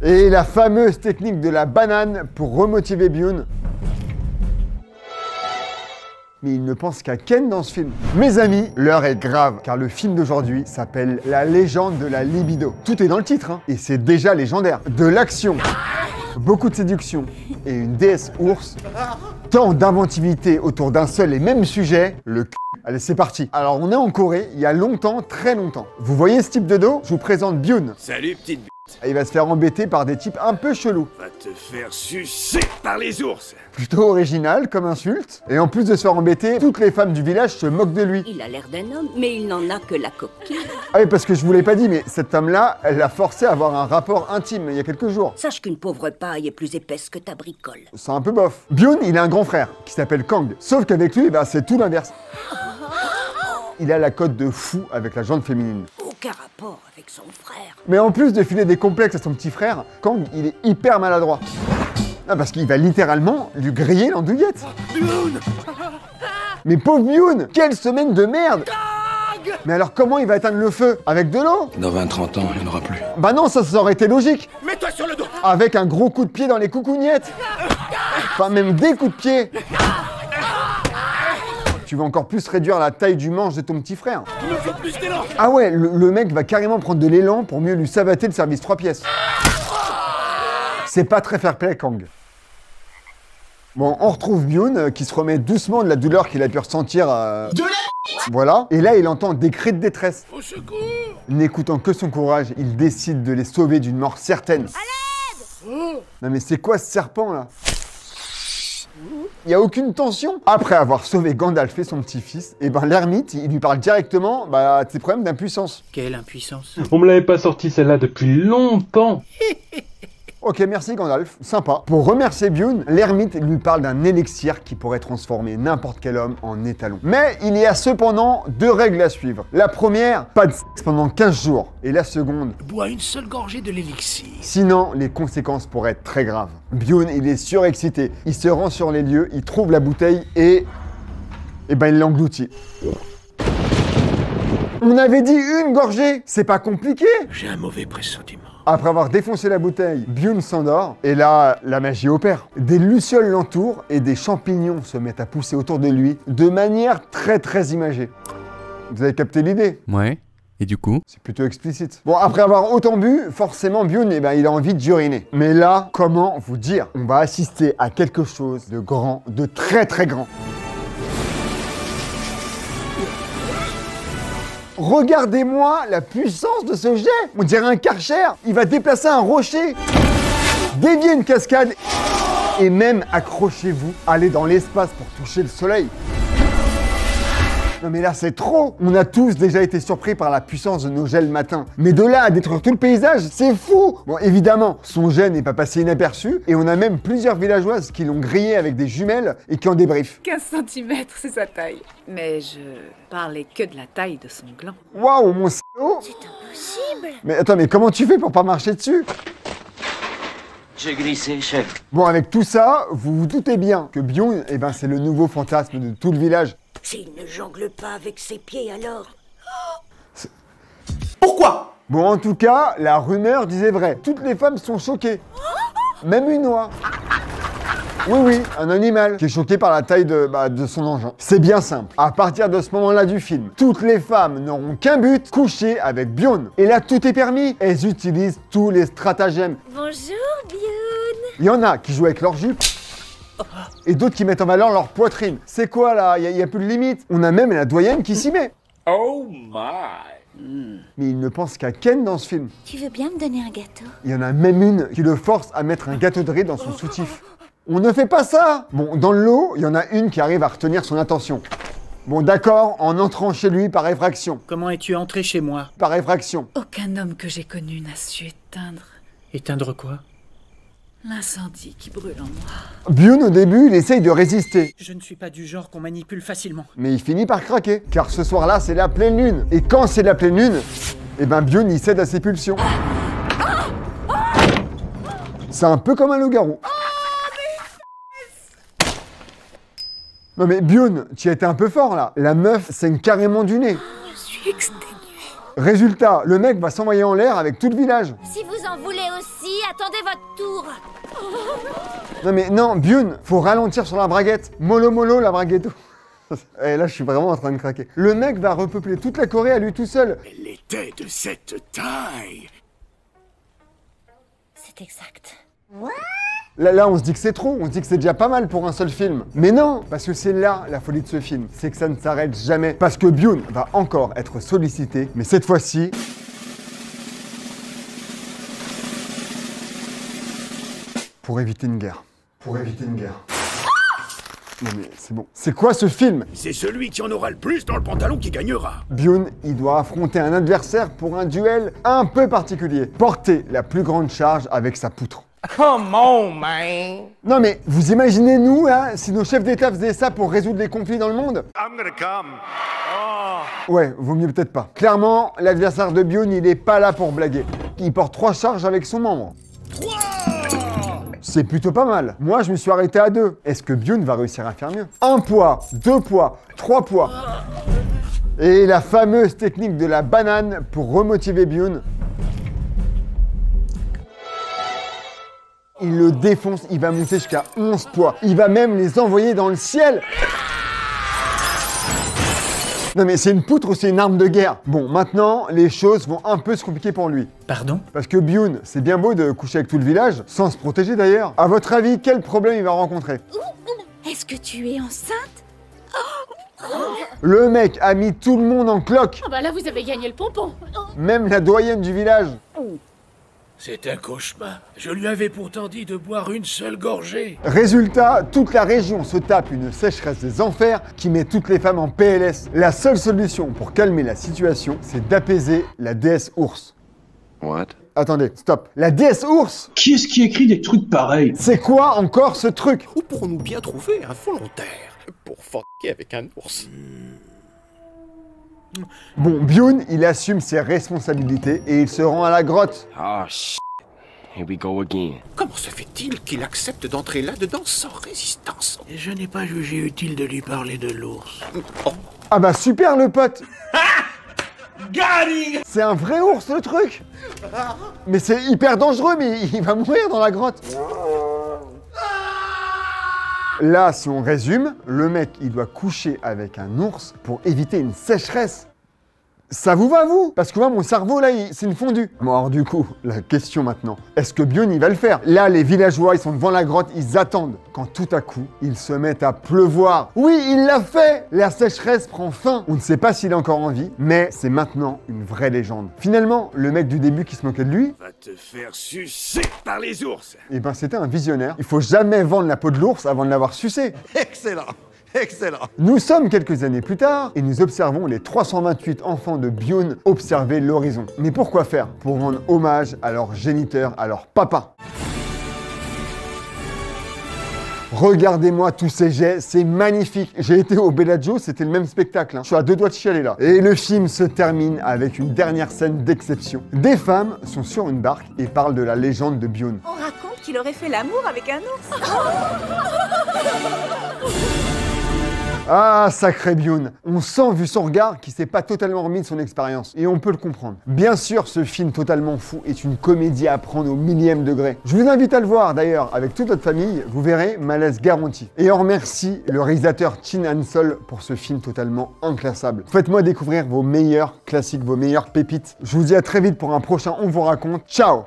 Et la fameuse technique de la banane pour remotiver Byun. Mais il ne pense qu'à Ken dans ce film. Mes amis, l'heure est grave, car le film d'aujourd'hui s'appelle La légende de la libido. Tout est dans le titre, hein, et c'est déjà légendaire. De l'action, beaucoup de séduction, et une déesse ours. Tant d'inventivité autour d'un seul et même sujet, le cul. Allez, c'est parti. Alors, on est en Corée, il y a longtemps, très longtemps. Vous voyez ce type de dos? Je vous présente Byun. Salut, petite b***. Il va se faire embêter par des types un peu chelous. Va te faire sucer par les ours. Plutôt original comme insulte. Et en plus de se faire embêter, toutes les femmes du village se moquent de lui. Il a l'air d'un homme, mais il n'en a que la coquille. Ah oui, parce que je vous l'ai pas dit, mais cette femme-là, elle l'a forcé à avoir un rapport intime il y a quelques jours. Sache qu'une pauvre paille est plus épaisse que ta bricole. C'est un peu bof. Byun, il a un grand frère qui s'appelle Kang. Sauf qu'avec lui, bah, c'est tout l'inverse. Il a la cote de fou avec la jante féminine. Aucun rapport avec son frère. Mais en plus de filer des complexes à son petit frère, Kang, il est hyper maladroit. Ah, parce qu'il va littéralement lui griller l'andouillette. Byun. Mais pauvre Byun, quelle semaine de merde! Mais alors comment il va éteindre le feu? Avec de l'eau? Dans 20-30 ans, il n'y en aura plus. Bah non, ça aurait été logique. Mets-toi sur le dos. Avec un gros coup de pied dans les coucougnettes. Enfin, même des coups de pied. Tu vas encore plus réduire la taille du manche de ton petit frère. Il me faut plus d'élan. Ah ouais, le mec va carrément prendre de l'élan pour mieux lui savater le service 3 pièces. C'est pas très fair-play, Kang. Bon, on retrouve Byun qui se remet doucement de la douleur qu'il a pu ressentir. Voilà. Et là, il entend des cris de détresse. Au secours. N'écoutant que son courage, il décide de les sauver d'une mort certaine. Non mais c'est quoi ce serpent là? Il n'y a aucune tension. Après avoir sauvé Gandalf et son petit-fils, et ben l'ermite, il lui parle directement de ses problèmes d'impuissance. Quelle impuissance? On me l'avait pas sorti celle-là depuis longtemps. Ok, merci Gandalf, sympa. Pour remercier Byun, l'ermite lui parle d'un élixir qui pourrait transformer n'importe quel homme en étalon. Mais il y a cependant 2 règles à suivre. La première, pas de sexe pendant 15 jours. Et la seconde, Bois une seule gorgée de l'élixir. sinon les conséquences pourraient être très graves. Byun, il est surexcité. Il se rend sur les lieux, il trouve la bouteille et ben il l'engloutit. On avait dit une gorgée, c'est pas compliqué. J'ai un mauvais pressentiment. Après avoir défoncé la bouteille, Byun s'endort, et là, la magie opère. Des lucioles l'entourent, et des champignons se mettent à pousser autour de lui, de manière très imagée. Vous avez capté l'idée? Ouais. Et du coup? C'est plutôt explicite. Bon, après avoir autant bu, forcément Byun, il a envie d'uriner. Mais là, comment vous dire? On va assister à quelque chose de grand, de très grand. Regardez-moi la puissance de ce jet. On dirait un Karcher. Il va déplacer un rocher, dévier une cascade et même, accrochez-vous, aller dans l'espace pour toucher le soleil. Non mais là c'est trop. On a tous déjà été surpris par la puissance de nos jets le matin. Mais de là à détruire tout le paysage, c'est fou. Bon évidemment, son jet n'est pas passé inaperçu et on a même plusieurs villageoises qui l'ont grillé avec des jumelles et qui en débriefent. 15 cm, c'est sa taille. Mais je parlais que de la taille de son gland. Waouh mon salaud. C'est impossible. Mais attends, mais comment tu fais pour pas marcher dessus? J'ai glissé, chef. Bon, avec tout ça, vous vous doutez bien que Byun, c'est le nouveau fantasme de tout le village. S'il ne jongle pas avec ses pieds alors. Pourquoi? Bon, en tout cas, la rumeur disait vrai. Toutes les femmes sont choquées. Même une oie. Oui, un animal qui est choqué par la taille de son engin. C'est bien simple. À partir de ce moment-là du film, toutes les femmes n'auront qu'un but, coucher avec Byun. Et là, tout est permis. Elles utilisent tous les stratagèmes. Bonjour, Byun. Il y en a qui jouent avec leur jupe. Et d'autres qui mettent en valeur leur poitrine. C'est quoi là? Il y a plus de limite. On a même la doyenne qui s'y met. Oh my. Mais il ne pense qu'à Ken dans ce film. Tu veux bien me donner un gâteau? Il y en a même une qui le force à mettre un gâteau de riz dans son soutif. On ne fait pas ça! Bon, dans le lot, il y en a une qui arrive à retenir son attention. Bon, d'accord, en entrant chez lui par effraction. Comment es-tu entré chez moi? Par effraction. Aucun homme que j'ai connu n'a su éteindre Éteindre quoi? l'incendie qui brûle en moi. Byun, au début, il essaye de résister. Je ne suis pas du genre qu'on manipule facilement. Mais il finit par craquer. Car ce soir-là, c'est la pleine lune. Et quand c'est la pleine lune, Byun, il cède à ses pulsions. C'est un peu comme un loup-garou. Non mais Byun, tu as été un peu fort là. La meuf saigne carrément du nez. Je suis exténuée. Résultat, le mec va s'envoyer en l'air avec tout le village. Si vous en voulez aussi? Attendez votre tour. Non mais non, Byun, faut ralentir sur la braguette. Mollo mollo la braguette. Et là, je suis vraiment en train de craquer. Le mec va repeupler toute la Corée à lui tout seul. Elle était de cette taille. C'est exact. Là, on se dit que c'est trop, on se dit que c'est déjà pas mal pour un seul film. Mais non, parce que c'est là la folie de ce film, c'est que ça ne s'arrête jamais. Parce que Byun va encore être sollicité, mais cette fois-ci... pour éviter une guerre. Pour éviter une guerre. Non mais c'est bon. C'est quoi ce film? C'est celui qui en aura le plus dans le pantalon qui gagnera. Byun, il doit affronter un adversaire pour un duel un peu particulier. Porter la plus grande charge avec sa poutre. Come on, man. Non mais, vous imaginez nous, hein, si nos chefs d'État faisaient ça pour résoudre les conflits dans le monde? I'm gonna come. Ouais, vaut mieux peut-être pas. Clairement, l'adversaire de Byun, il est pas là pour blaguer. Il porte 3 charges avec son membre. 3. C'est plutôt pas mal. Moi, je me suis arrêté à 2. Est-ce que Byun va réussir à faire mieux? 1 poids, 2 poids, 3 poids. Et la fameuse technique de la banane pour remotiver Byun. Il le défonce, il va monter jusqu'à 11 poids. Il va même les envoyer dans le ciel. Non mais c'est une poutre ou c'est une arme de guerre? Bon, maintenant, les choses vont un peu se compliquer pour lui. Pardon? Parce que Byun, c'est bien beau de coucher avec tout le village, sans se protéger d'ailleurs. À votre avis, quel problème il va rencontrer? Est-ce que tu es enceinte? Le mec a mis tout le monde en cloque. Ah bah là, vous avez gagné le pompon. Même la doyenne du village. C'est un cauchemar. Je lui avais pourtant dit de boire une seule gorgée. Résultat, toute la région se tape une sécheresse des enfers qui met toutes les femmes en PLS. La seule solution pour calmer la situation, c'est d'apaiser la déesse ours. What? Attendez, stop. La déesse ours? Qui est-ce qui écrit des trucs pareils? C'est quoi encore ce truc? Où pourrons-nous bien trouver un volontaire pour fucker avec un ours? Bon, Byun, il assume ses responsabilités et il se rend à la grotte. Oh, shit. Here we go again. Comment se fait-il qu'il accepte d'entrer là-dedans sans résistance? Et je n'ai pas jugé utile de lui parler de l'ours. Oh. Ah bah super le pote. C'est un vrai ours le truc. Mais c'est hyper dangereux, mais il va mourir dans la grotte. Là, si on résume, le mec, il doit coucher avec un ours pour éviter une sécheresse. Ça vous va, vous? Parce que moi, mon cerveau, là, c'est une fondue. Bon, alors du coup, la question maintenant, est-ce que Byun, il va le faire? Là, les villageois, ils sont devant la grotte, ils attendent. Quand tout à coup, il se met à pleuvoir. Oui, il l'a fait! La sécheresse prend fin. On ne sait pas s'il est encore en vie, mais c'est maintenant une vraie légende. Finalement, le mec du début qui se moquait de lui... Va te faire sucer par les ours. Eh ben, c'était un visionnaire. Il faut jamais vendre la peau de l'ours avant de l'avoir sucé. Excellent. Excellent. Nous sommes quelques années plus tard et nous observons les 328 enfants de Byun observer l'horizon. Mais pourquoi faire? Pour rendre hommage à leur géniteur, à leur papa. Regardez-moi tous ces jets, c'est magnifique. J'ai été au Bellagio, c'était le même spectacle. Je suis à 2 doigts de chialer là. Et le film se termine avec une dernière scène d'exception. Des femmes sont sur une barque et parlent de la légende de Byun. On raconte qu'il aurait fait l'amour avec un ours. Ah, sacré Byun. On sent, vu son regard, qu'il s'est pas totalement remis de son expérience. Et on peut le comprendre. Bien sûr, ce film totalement fou est une comédie à prendre au millième degré. Je vous invite à le voir, d'ailleurs, avec toute votre famille. Vous verrez, malaise garanti. Et on remercie le réalisateur Chin Han-sol pour ce film totalement inclassable. Faites-moi découvrir vos meilleurs classiques, vos meilleures pépites. Je vous dis à très vite pour un prochain On vous raconte. Ciao!